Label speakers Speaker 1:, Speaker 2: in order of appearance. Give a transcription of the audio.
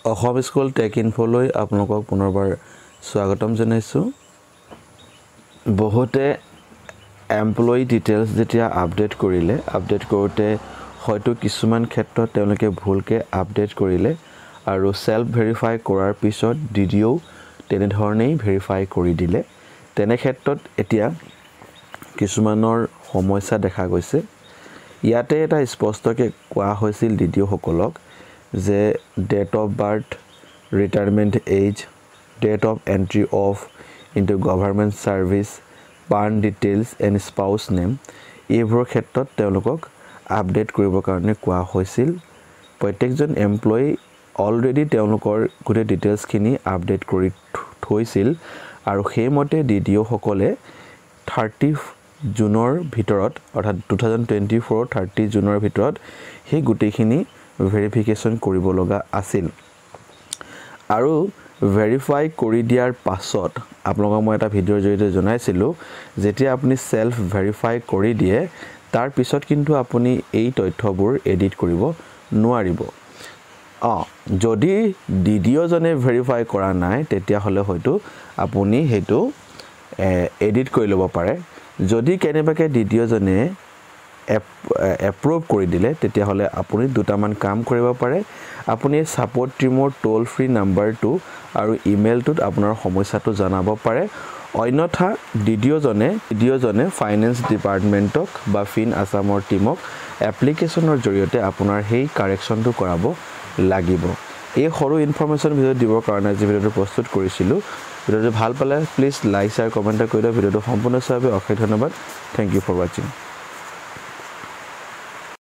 Speaker 1: Assam school tech ইনফোলৈ আপোনালোকক পুনৰবাৰ স্বাগতম জনাইছোঁ বহুতে এমপ্লয়ি ডিটেইলছ যেতিয়া আপডেট কৰিলে আপডেট কৰোতে হয়তো কিছুমান ক্ষেত্ৰত তেওঁলোকে ভুলকে আপডেট কৰিলে আৰু সেলফ ভেৰিফাই কৰাৰ পিছত ডিডিও তেনে ধৰণেই ভেৰিফাই কৰি দিলে তেনে ক্ষেত্ৰত এতিয়া কিছুমানৰ সমস্যা দেখা গৈছে ইয়াতে এটা স্পষ্টকৈ কোৱা হৈছিল ডিডিও সকলক যে date of birth, retirement age, date of entry of into government service, PAN details and spouse name এইবোৰৰ ক্ষেত্ৰত তেওঁলোকক আপডেট কৰিবৰ কাৰণে কোৱা হৈছিল প্ৰত্যেকজন এমপ্লয়ি অলৰেডি তেওঁলোকৰ গোটেই ডিটেইলছখিনি আপডেট কৰি থৈছিল আৰু সেইমতে ডিডিও সকলে 30 জুনৰ ভিতৰত অৰ্থাৎ 2024 30 জুনৰ ভিতৰত সেই গোটেইখিনি ভেৰিফিকেশন কৰিব লগা আছিল আৰু ভেৰিফাই কৰি দিয়াৰ পাছত আপোনালোকক মই এটা ভিডিঅ'ৰ জৰিয়তে জনাইছিলো যেতিয়া আপুনি সেলফ ভেৰিফাই কৰি দিয়ে তাৰ পিছত কিন্তু আপুনি এই তথ্যবোৰ এডিট কৰিব নোৱাৰিব যদি ডিডিও জনে ভেৰিফাই কৰা নাই তেতিয়া হলে হয়তো আপুনি হেতু এডিট কৰি ল'ব পাৰে যদি কেনেবাকে ডিডিও জনে এপ্ৰুভ কৰি দিলে তেতিয়া হলে আপুনি দুটামান কাম কৰিব পাৰে আপুনি সাপোৰ্ট টিমৰ টোল ফ্ৰী নাম্বাৰটো আৰু ইমেইলটোত আপোনাৰ সমস্যাটো জনাব পাৰে অন্যথা ডিডিও জনে ফাইনেন্স ডিপাৰ্টমেন্টক বা ফিন আসামৰ টিমক এপ্লিকেশনৰ জৰিয়তে আপোনাৰ হেই কাৰেকচনটো কৰাব লাগিব এই সৰু ইনফৰমেশন ভিডিও দিবৰ কাৰণে যে ভিডিওটো প্ৰস্তুত কৰিছিলো ভিডিওটো ভাল পালে প্লিজ লাইক শেয়াৰ কমেন্ট কৰি দিয়ক ভিডিওটো সম্পূৰ্ণ চাই অশেষ ধন্যবাদ থ্যাংক ইউ ফৰ ওয়াচিং